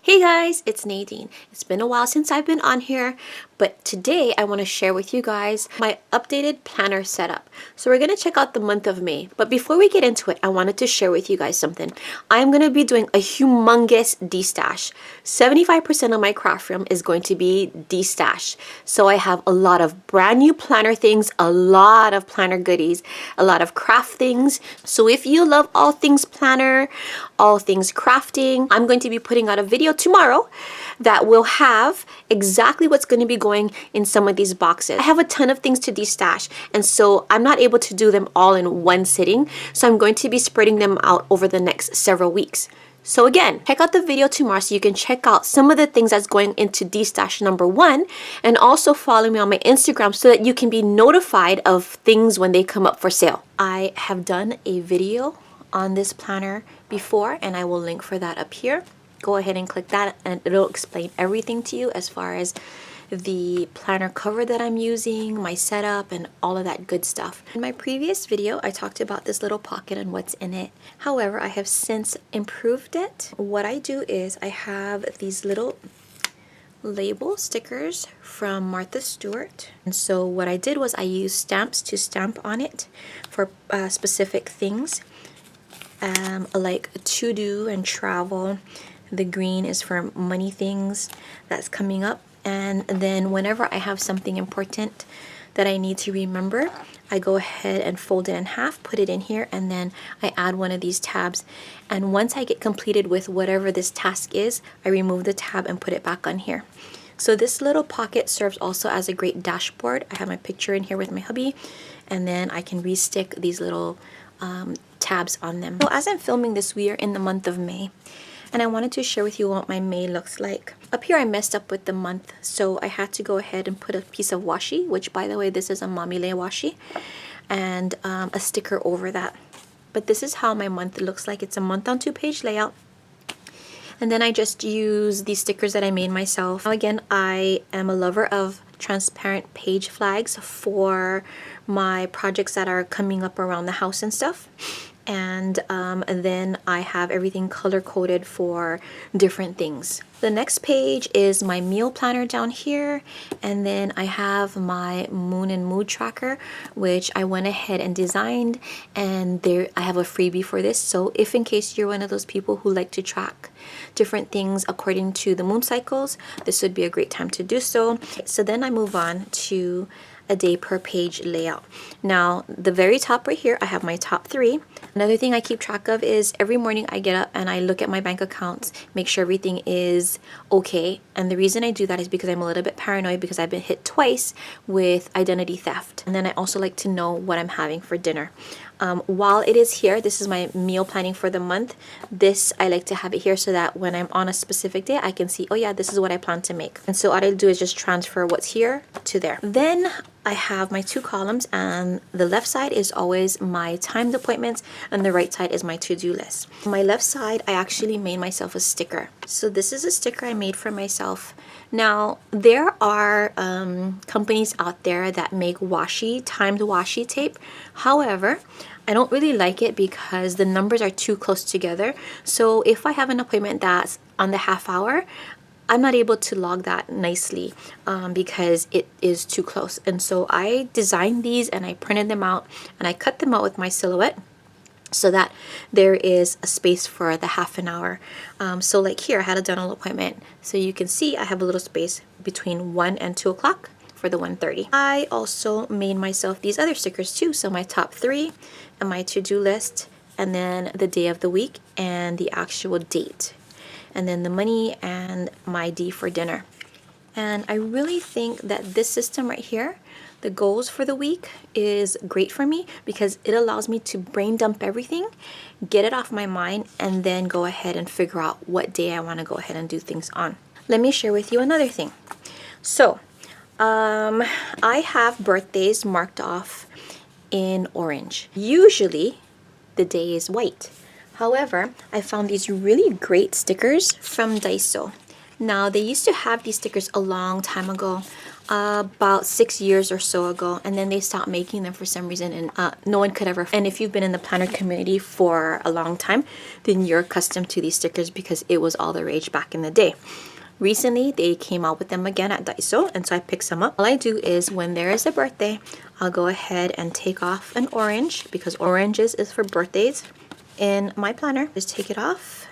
Hey guys, it's Nadine. It's been a while since I've been on here, but today I want to share with you guys my updated planner setup. So we're going to check out the month of May, but before we get into it, I wanted to share with you guys something. I'm going to be doing a humongous de-stash. 75% of my craft room is going to be de-stash. So I have a lot of brand new planner things, a lot of planner goodies, a lot of craft things. So if you love all things planner, all things crafting, I'm going to be putting out a video tomorrow that will have exactly what's going to be going in some of these boxes. I have a ton of things to de-stash, and so I'm not able to do them all in one sitting, so I'm going to be spreading them out over the next several weeks. So again, check out the video tomorrow so you can check out some of the things that's going into de-stash number 1, and also follow me on my Instagram so that you can be notified of things when they come up for sale. I have done a video on this planner before, and I will link for that up here. Go ahead and click that and it'll explain everything to you as far as the planner cover that I'm using, my setup, and all of that good stuff. In my previous video, I talked about this little pocket and what's in it. However, I have since improved it. What I do is I have these little label stickers from Martha Stewart, and so what I did was I used stamps to stamp on it for specific things, like to do and travel. The green is for money things that's coming up, and then whenever I have something important that I need to remember, I go ahead and fold it in half, put it in here, and then I add one of these tabs. And once I get completed with whatever this task is, I remove the tab and put it back on here. So this little pocket serves also as a great dashboard. I have my picture in here with my hubby, and then I can re-stick these little tabs on them. So as I'm filming this, we are in the month of May, and I wanted to share with you what my May looks like. Up here I messed up with the month, so I had to go ahead and put a piece of washi, which by the way, this is a Mamile washi, and a sticker over that. But this is how my month looks like. It's a month on 2-page layout. And then I just use these stickers that I made myself. Now again, I am a lover of transparent page flags for my projects that are coming up around the house and stuff. And then I have everything color coded for different things. The next page is my meal planner down here, and then I have my moon and mood tracker, which I went ahead and designed, and there I have a freebie for this. So if in case you're one of those people who like to track different things according to the moon cycles, this would be a great time to do so. So then I move on to a day per page layout. Now the very top right here, I have my top 3. Another thing I keep track of is every morning I get up and I look at my bank accounts, make sure everything is okay. And the reason I do that is because I'm a little bit paranoid because I've been hit twice with identity theft. And then I also like to know what I'm having for dinner. While it is here, this is my meal planning for the month. This, I like to have it here so that when I'm on a specific day, I can see, oh yeah, this is what I plan to make. And so all I do is just transfer what's here to there. Then I have my 2 columns, and the left side is always my timed appointments and the right side is my to-do list. On my left side, I actually made myself a sticker. So this is a sticker I made for myself. Now, there are companies out there that make timed washi tape. However, I don't really like it because the numbers are too close together. So if I have an appointment that's on the half hour, I'm not able to log that nicely because it is too close. And so I designed these and I printed them out and I cut them out with my silhouette so that there is a space for the half an hour. So like here, I had a dental appointment. So you can see I have a little space between 1 and 2 o'clock for the 1:30. I also made myself these other stickers too. So my top 3 and my to-do list, and then the day of the week and the actual date, and then the money and my D for dinner. And I really think that this system right here, the goals for the week, is great for me because it allows me to brain dump everything, get it off my mind, and then go ahead and figure out what day I want to go ahead and do things on. Let me share with you another thing. So I have birthdays marked off in orange. Usually the day is white. However, I found these really great stickers from Daiso. Now, they used to have these stickers a long time ago. about 6 years or so ago, and then they stopped making them for some reason, and no one could ever. And if you've been in the planner community for a long time, then you're accustomed to these stickers because it was all the rage back in the day. Recently they came out with them again at Daiso, and so I picked some up. All I do is when there is a birthday, I'll go ahead and take off an orange, because oranges is for birthdays in my planner. Just take it off,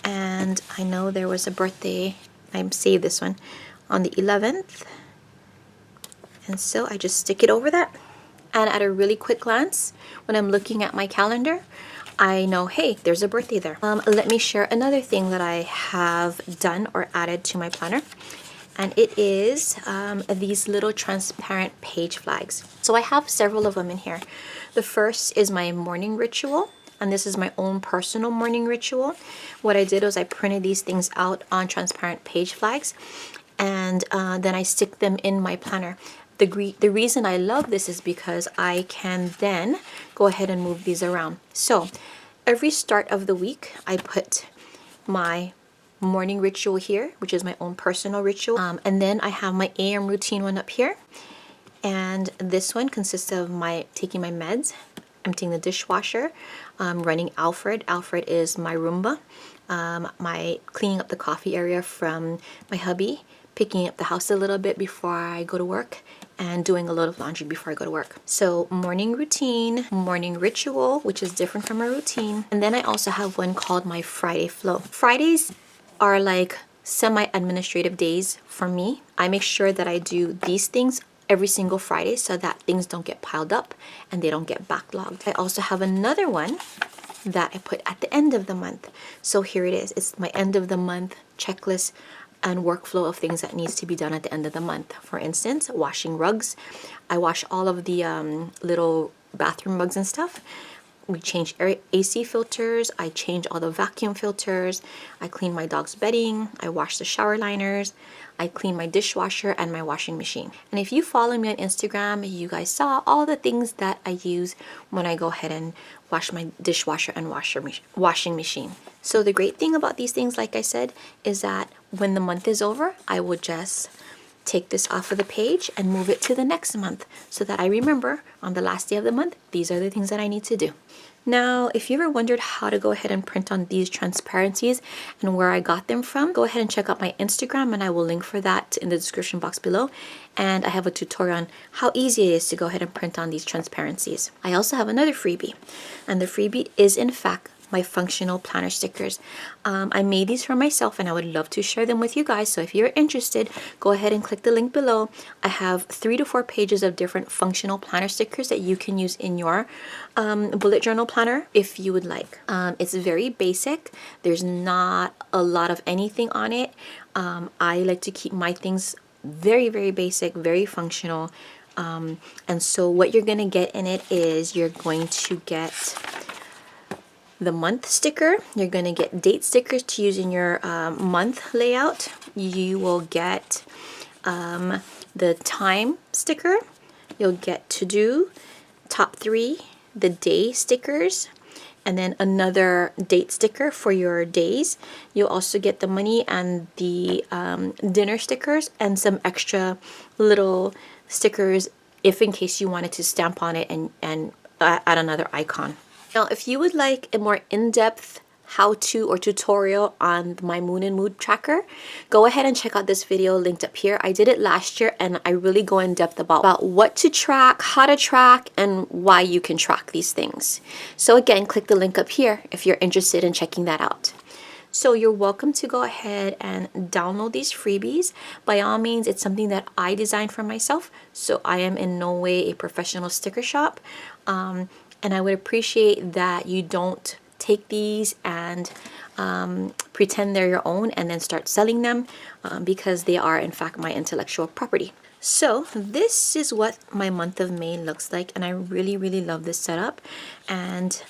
and I know there was a birthday, I saved this one on the 11th, and so I just stick it over that. And at a really quick glance, when I'm looking at my calendar, I know, hey, there's a birthday there. Let me share another thing that I have done or added to my planner, and it is these little transparent page flags. So I have several of them in here. The first is my morning ritual, and this is my own personal morning ritual. What I did was I printed these things out on transparent page flags, and then I stick them in my planner. The reason I love this is because I can then go ahead and move these around. So every start of the week, I put my morning ritual here, which is my own personal ritual. And then I have my AM routine one up here. And this one consists of my taking my meds, emptying the dishwasher, running Alfred. Alfred is my Roomba. My cleaning up the coffee area from my hubby, picking up the house a little bit before I go to work, and doing a load of laundry before I go to work. So morning routine, morning ritual, which is different from a routine. And then I also have one called my Friday flow. Fridays are like semi-administrative days for me. I make sure that I do these things every single Friday so that things don't get piled up and they don't get backlogged. I also have another one that I put at the end of the month. So here it is. It's my end of the month checklist and workflow of things that needs to be done at the end of the month. For instance, washing rugs. I wash all of the little bathroom rugs and stuff. We change AC filters. I change all the vacuum filters. I clean my dog's bedding. I wash the shower liners. I clean my dishwasher and my washing machine. And if you follow me on Instagram, you guys saw all the things that I use when I go ahead and wash my dishwasher and washing machine. So the great thing about these things, like I said, is that when the month is over, I will just take this off of the page and move it to the next month so that I remember on the last day of the month, these are the things that I need to do. Now, if you ever wondered how to go ahead and print on these transparencies and where I got them from, go ahead and check out my Instagram, and I will link for that in the description box below. And I have a tutorial on how easy it is to go ahead and print on these transparencies. I also have another freebie, and the freebie is in fact my functional planner stickers. I made these for myself, and I would love to share them with you guys. So if you're interested, go ahead and click the link below. I have 3 to 4 pages of different functional planner stickers that you can use in your bullet journal planner if you would like. It's very basic. There's not a lot of anything on it. I like to keep my things very, very basic, very functional. And so what you're gonna get in it is you're going to get the month sticker. You're going to get date stickers to use in your month layout. You will get the time sticker. You'll get to do, top 3, the day stickers, and then another date sticker for your days. You'll also get the money and the dinner stickers and some extra little stickers if in case you wanted to stamp on it and add another icon. Now, if you would like a more in-depth how-to or tutorial on my moon and mood tracker, go ahead and check out this video linked up here. I did it last year, and I really go in depth about what to track, how to track, and why you can track these things. So again, click the link up here if you're interested in checking that out. So you're welcome to go ahead and download these freebies. By all means, it's something that I designed for myself, so I am in no way a professional sticker shop. And I would appreciate that you don't take these and pretend they're your own and then start selling them because they are in fact my intellectual property. So this is what my month of May looks like, and I really, really love this setup. And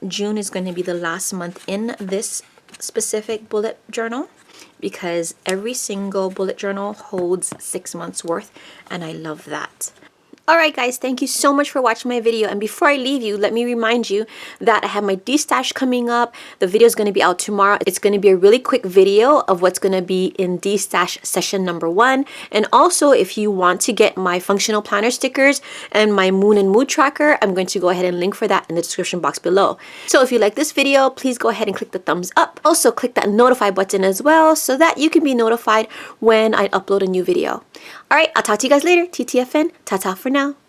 June is going to be the last month in this specific bullet journal because every single bullet journal holds 6 months worth, and I love that. Alright guys, thank you so much for watching my video, and before I leave you, let me remind you that I have my D-stash coming up. The video is going to be out tomorrow. It's going to be a really quick video of what's going to be in D-stash session number 1. And also, if you want to get my functional planner stickers and my moon and mood tracker, I'm going to go ahead and link for that in the description box below. So if you like this video, please go ahead and click the thumbs up. Also click that notify button as well so that you can be notified when I upload a new video. Alright, I'll talk to you guys later. TTFN, ta-ta for now.